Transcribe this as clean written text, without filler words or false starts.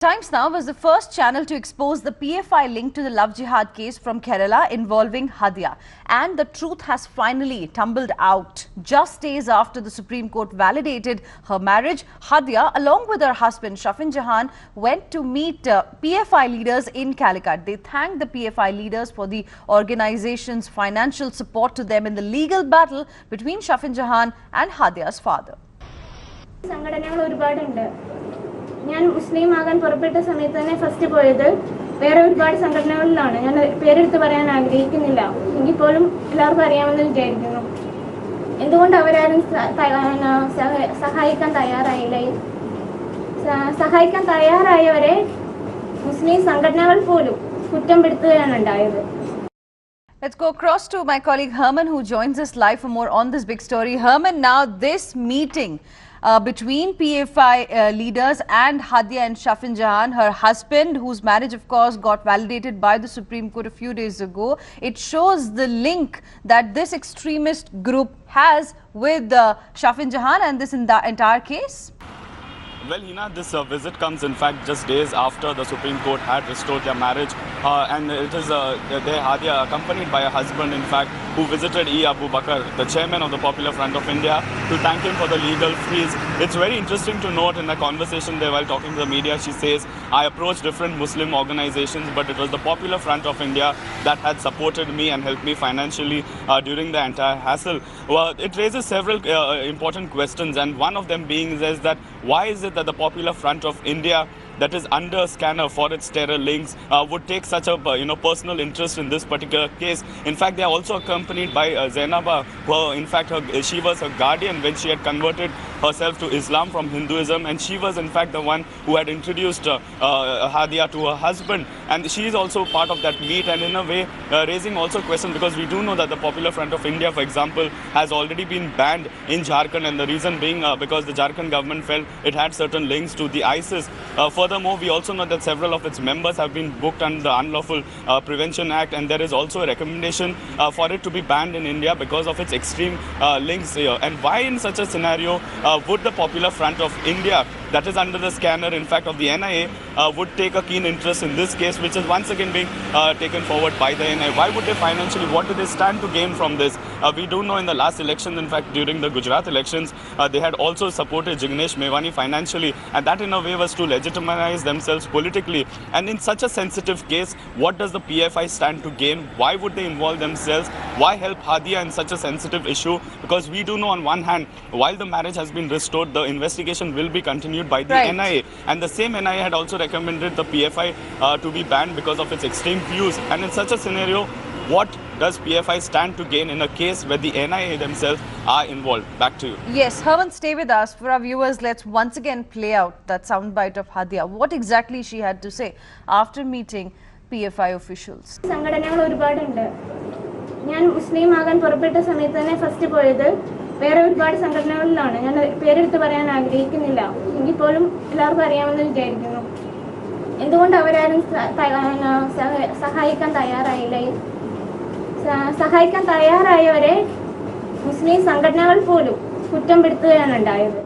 Times Now was the first channel to expose the PFI link to the love jihad case from Kerala involving Hadiya. And the truth has finally tumbled out. Just days after the Supreme Court validated her marriage, Hadiya, along with her husband Shafin Jahan, went to meet PFI leaders in Calicut. They thanked the PFI leaders for the organization's financial support to them in the legal battle between Shafin Jahan and Hadiya's father. ഞാൻ മുസ്ലിം ആകാൻ പുറപ്പെട്ട സമയത്ത് തന്നെ first പോയത് വേറെ ഒരുപാട് സംഘടനകളിലാണ്. ഞാൻ പേരെടുത്ത് പറയാൻ ആഗ്രഹിക്കുന്നില്ല, എങ്കിൽ പോലും എല്ലാവർക്കും അറിയാമെന്ന് വിചാരിക്കുന്നു. എന്തുകൊണ്ട് അവരാരും സഹായിക്കാൻ തയ്യാറായവരെ മുസ്ലിം സംഘടനകൾ പോലും കുറ്റപ്പെടുത്തുകയാണ് ഉണ്ടായത്. Let's go across to my colleague Herman, who joins us live for more on this big story. Herman, now this meeting between PFI leaders and Hadiya and Shafin Jahan, her husband, whose marriage of course got validated by the Supreme Court a few days ago, it shows the link that this extremist group has with Shafin Jahan and this entire case. Well, Hina, this visit comes in fact just days after the Supreme Court had restored their marriage, and it is Hadiya accompanied by a husband in fact who visited E. Abu Bakr, the chairman of the Popular Front of India, to thank him for the legal fees. It's very interesting to note in a conversation there while talking to the media, she says, I approached different Muslim organizations, but it was the Popular Front of India that had supported me and helped me financially during the entire hassle. Well, it raises several important questions, and one of them being is that why is it that the Popular Front of India, that is under scanner for its terror links, would take such a personal interest in this particular case? In fact, they are also accompanied by Zainaba, who in fact she was her guardian when she had converted herself to Islam from Hinduism, and she was in fact the one who had introduced Hadiya to her husband, and she is also part of that meet, and in a way raising also questions, because we do know that the Popular Front of India, for example, has already been banned in Jharkhand, and the reason being because the Jharkhand government felt it had certain links to the ISIS. Furthermore, we also know that several of its members have been booked under the Unlawful Prevention Act, and there is also a recommendation for it to be banned in India because of its extreme links here. And why in such a scenario would the Popular Front of India, that is under the scanner in fact of the NIA, would take a keen interest in this case, which is once again being taken forward by the NIA? Why would they financially, what do they stand to gain from this? We do know in the last elections, in fact during the Gujarat elections, they had also supported Jignesh Mevani financially, and that in a way was to legitimize themselves politically. And in such a sensitive case, what does the PFI stand to gain? Why would they involve themselves? Why help Hadiya in such a sensitive issue? Because we do know on one hand, while the marriage has been restored, the investigation will be continued by the NIA, and the same NIA had also recommended the PFI to be banned because of its extreme views. And in such a scenario, what does PFI stand to gain in a case where the NIA themselves are involved? Back to you. Yes, Herman, stay with us. For our viewers, let's once again play out that soundbite of Hadiya. What exactly she had to say after meeting PFI officials. സംഘടനകൾ ഒരുപാടുണ്ട്. ഞാൻ മുസ്ലിം ആകാൻ പുറപ്പെട്ട സമയത്ത് തന്നെ first പോയത് വേറെ ഒരുപാട് സംഘടനകളിലാണ്. ഞാൻ പേരെടുത്ത് പറയാൻ ആഗ്രഹിക്കുന്നില്ല, എങ്കിൽ പോലും എല്ലാവർക്കും അറിയാമെന്ന് വിചാരിക്കുന്നു. എന്തുകൊണ്ട് അവരാരും സഹായിക്കാൻ തയ്യാറായവരെ മുസ്ലിം സംഘടനകൾ പോലും കുറ്റപ്പെടുത്തുകയാണ് ഉണ്ടായത്.